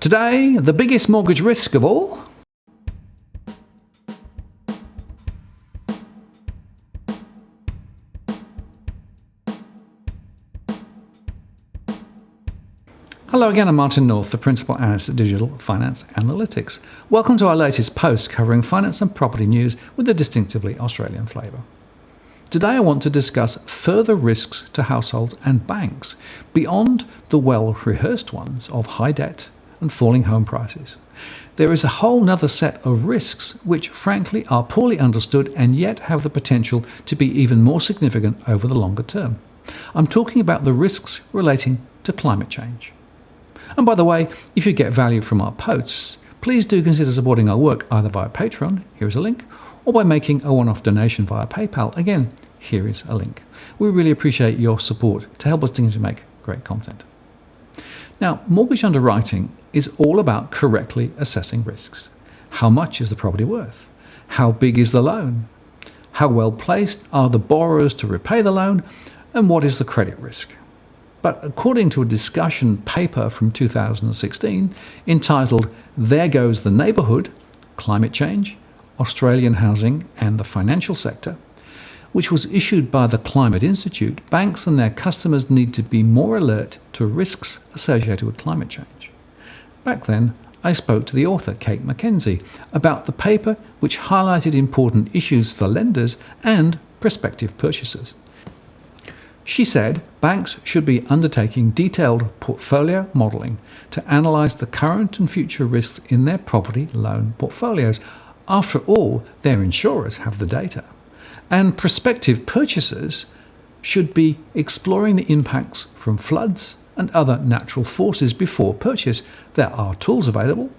Today, the biggest mortgage risk of all? Hello again, I'm Martin North, the Principal Analyst at Digital Finance Analytics. Welcome to our latest post covering finance and property news with a distinctively Australian flavour. Today I want to discuss further risks to households and banks beyond the well-rehearsed ones of high debt and falling home prices. There is a whole other set of risks which frankly are poorly understood and yet have the potential to be even more significant over the longer term. I'm talking about the risks relating to climate change. And by the way, if you get value from our posts, please do consider supporting our work either via Patreon, here is a link, or by making a one-off donation via PayPal. Again, here is a link. We really appreciate your support to help us continue to make great content. Now, mortgage underwriting is all about correctly assessing risks. How much is the property worth? How big is the loan? How well placed are the borrowers to repay the loan? And what is the credit risk? But according to a discussion paper from 2016 entitled There Goes the Neighbourhood, Climate Change, Australian Housing and the Financial Sector, which was issued by the Climate Institute, banks and their customers need to be more alert to risks associated with climate change. Back then, I spoke to the author, Kate Mackenzie, about the paper which highlighted important issues for lenders and prospective purchasers. She said banks should be undertaking detailed portfolio modelling to analyse the current and future risks in their property loan portfolios. After all, their insurers have the data. And prospective purchasers should be exploring the impacts from floods and other natural forces before purchase. There are tools available,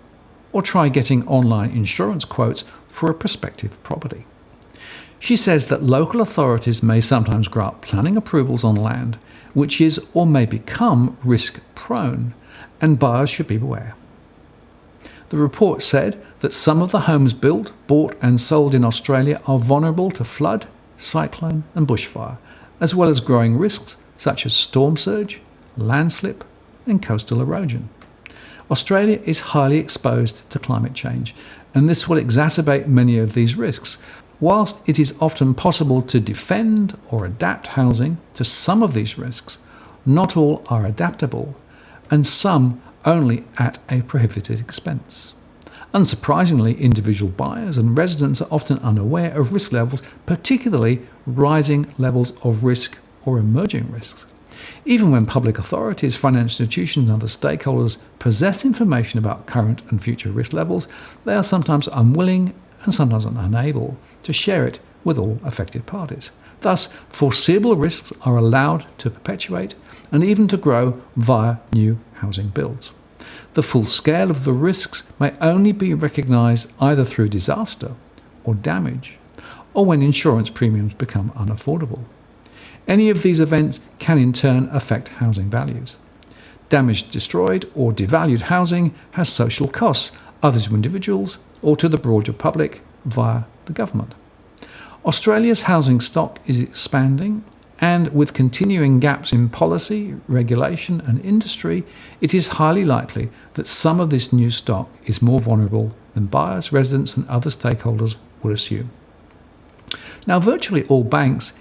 or try getting online insurance quotes for a prospective property. She says that local authorities may sometimes grant planning approvals on land which is or may become risk-prone, and buyers should be aware. The report said that some of the homes built, bought and sold in Australia are vulnerable to flood, cyclone and bushfire, as well as growing risks such as storm surge, landslip and coastal erosion. Australia is highly exposed to climate change, and this will exacerbate many of these risks. Whilst it is often possible to defend or adapt housing to some of these risks, not all are adaptable, and some only at a prohibited expense. Unsurprisingly, individual buyers and residents are often unaware of risk levels, particularly rising levels of risk or emerging risks. Even when public authorities, financial institutions and other stakeholders possess information about current and future risk levels, they are sometimes unwilling and sometimes unable to share it with all affected parties. Thus, foreseeable risks are allowed to perpetuate and even to grow via new housing builds. The full scale of the risks may only be recognised either through disaster or damage, or when insurance premiums become unaffordable. Any of these events can in turn affect housing values. Damaged, destroyed or devalued housing has social costs, either to individuals or to the broader public via the government. Australia's housing stock is expanding, and with continuing gaps in policy, regulation and industry, it is highly likely that some of this new stock is more vulnerable than buyers, residents and other stakeholders would assume. Now, virtually all banks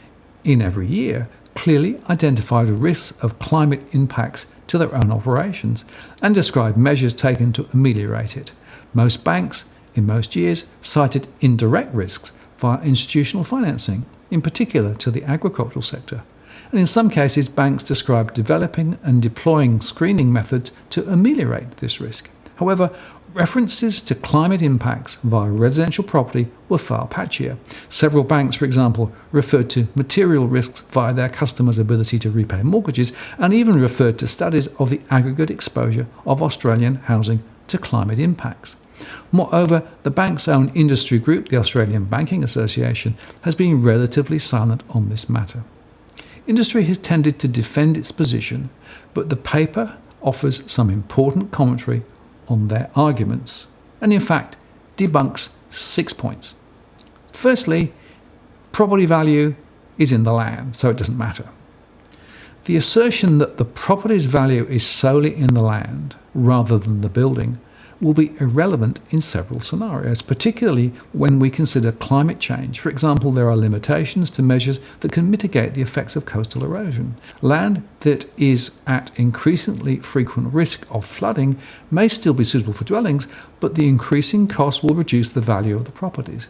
in every year clearly identify the risks of climate impacts to their own operations and describe measures taken to ameliorate it. Most banks, in most years, cited indirect risks via institutional financing, in particular to the agricultural sector. And in some cases, banks described developing and deploying screening methods to ameliorate this risk. However, references to climate impacts via residential property were far patchier. Several banks, for example, referred to material risks via their customers' ability to repay mortgages, and even referred to studies of the aggregate exposure of Australian housing to climate impacts. Moreover, the bank's own industry group, the Australian Banking Association, has been relatively silent on this matter. Industry has tended to defend its position, but the paper offers some important commentary on their arguments, and in fact debunks 6 points. Firstly, property value is in the land, so it doesn't matter. The assertion that the property's value is solely in the land rather than the building will be irrelevant in several scenarios, particularly when we consider climate change. For example, there are limitations to measures that can mitigate the effects of coastal erosion. Land that is at increasingly frequent risk of flooding may still be suitable for dwellings, but the increasing cost will reduce the value of the properties.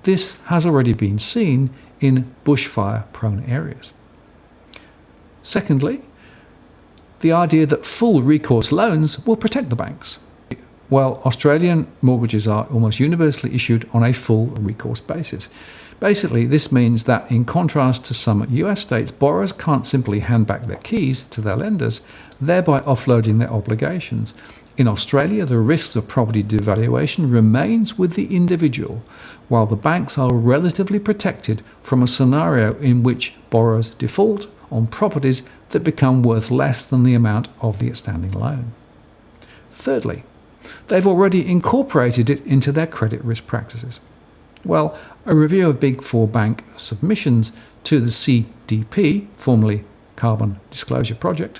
This has already been seen in bushfire-prone areas. Secondly, the idea that full recourse loans will protect the banks. Well, Australian mortgages are almost universally issued on a full recourse basis. Basically, this means that in contrast to some US states, borrowers can't simply hand back their keys to their lenders, thereby offloading their obligations. In Australia, the risks of property devaluation remains with the individual, while the banks are relatively protected from a scenario in which borrowers default on properties that become worth less than the amount of the outstanding loan. Thirdly, they've already incorporated it into their credit risk practices. Well, a review of Big Four bank submissions to the CDP, formerly Carbon Disclosure Project,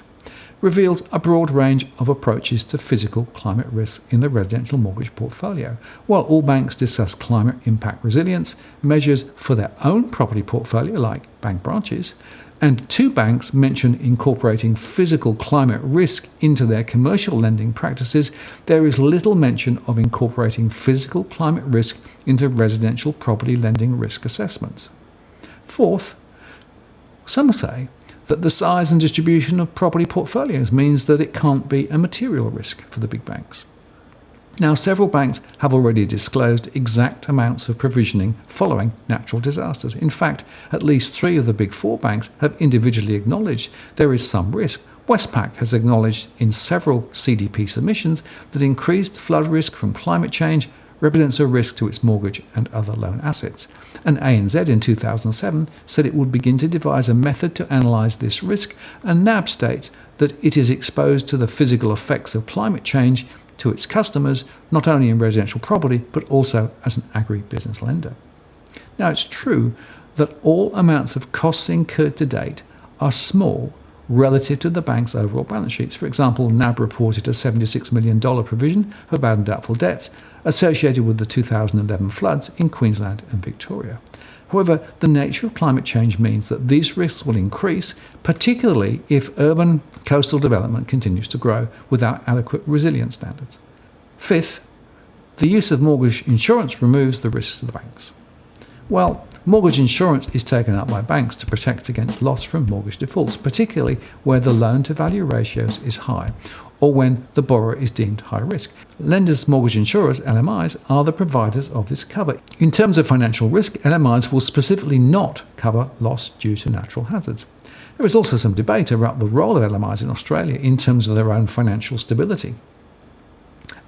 revealed a broad range of approaches to physical climate risks in the residential mortgage portfolio. While all banks discuss climate impact resilience measures for their own property portfolio, like bank branches, and 2 banks mention incorporating physical climate risk into their commercial lending practices, there is little mention of incorporating physical climate risk into residential property lending risk assessments. Fourth, some say that the size and distribution of property portfolios means that it can't be a material risk for the big banks. Now, several banks have already disclosed exact amounts of provisioning following natural disasters. In fact, at least 3 of the Big Four banks have individually acknowledged there is some risk. Westpac has acknowledged in several CDP submissions that increased flood risk from climate change represents a risk to its mortgage and other loan assets. And ANZ in 2007 said it would begin to devise a method to analyse this risk, and NAB states that it is exposed to the physical effects of climate change to its customers, not only in residential property, but also as an agri-business lender. Now, it's true that all amounts of costs incurred to date are small relative to the bank's overall balance sheets. For example, NAB reported a $76 million provision for bad and doubtful debts associated with the 2011 floods in Queensland and Victoria. However, the nature of climate change means that these risks will increase, particularly if urban coastal development continues to grow without adequate resilience standards. Fifth, the use of mortgage insurance removes the risks to the banks. Well, mortgage insurance is taken up by banks to protect against loss from mortgage defaults, particularly where the loan-to-value ratios is high, or when the borrower is deemed high risk. Lenders' mortgage insurers, LMIs, are the providers of this cover. In terms of financial risk, LMIs will specifically not cover loss due to natural hazards. There is also some debate about the role of LMIs in Australia in terms of their own financial stability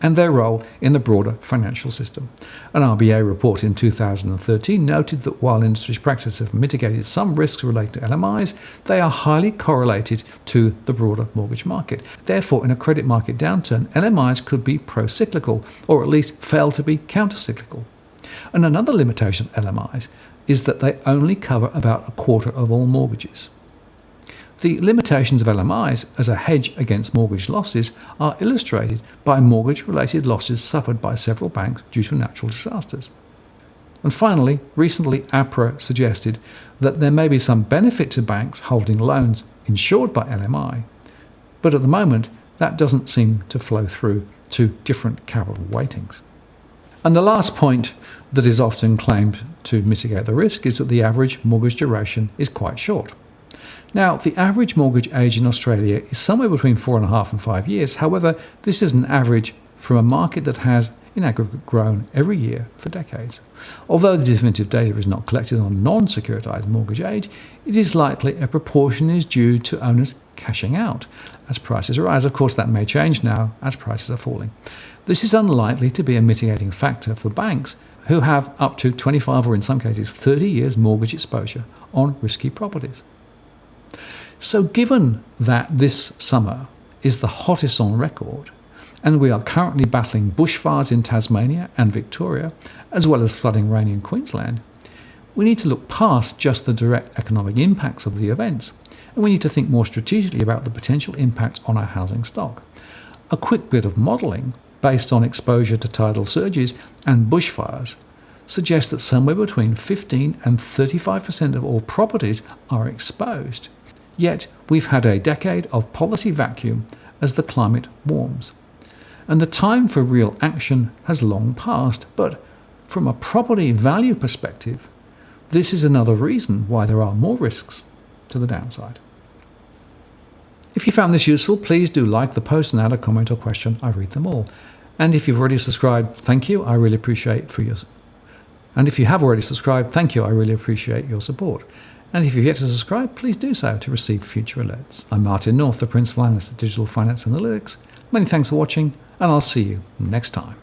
and their role in the broader financial system. An RBA report in 2013 noted that while industry practices have mitigated some risks related to LMIs, they are highly correlated to the broader mortgage market. Therefore, in a credit market downturn, LMIs could be pro-cyclical, or at least fail to be counter-cyclical. And another limitation of LMIs is that they only cover about a quarter of all mortgages. The limitations of LMIs as a hedge against mortgage losses are illustrated by mortgage-related losses suffered by several banks due to natural disasters. And finally, recently APRA suggested that there may be some benefit to banks holding loans insured by LMI, but at the moment that doesn't seem to flow through to different capital weightings. And the last point that is often claimed to mitigate the risk is that the average mortgage duration is quite short. Now, the average mortgage age in Australia is somewhere between 4.5 and 5 years. However, this is an average from a market that has, in aggregate, grown every year for decades. Although the definitive data is not collected on non-securitized mortgage age, it is likely a proportion is due to owners cashing out as prices rise. Of course, that may change now as prices are falling. This is unlikely to be a mitigating factor for banks who have up to 25 or in some cases 30 years mortgage exposure on risky properties. So given that this summer is the hottest on record, and we are currently battling bushfires in Tasmania and Victoria, as well as flooding rain in Queensland, we need to look past just the direct economic impacts of the events and we need to think more strategically about the potential impact on our housing stock. A quick bit of modelling, based on exposure to tidal surges and bushfires, suggests that somewhere between 15 and 35% of all properties are exposed. Yet we've had a decade of policy vacuum as the climate warms. And the time for real action has long passed, but from a property value perspective, this is another reason why there are more risks to the downside. If you found this useful, please do like the post and add a comment or question. I read them all. And if you've already subscribed, thank you. I really appreciate And if you have already subscribed, thank you. I really appreciate your support. And if you've yet to subscribe, please do so to receive future alerts. I'm Martin North, the Principal Analyst at Digital Finance Analytics. Many thanks for watching, and I'll see you next time.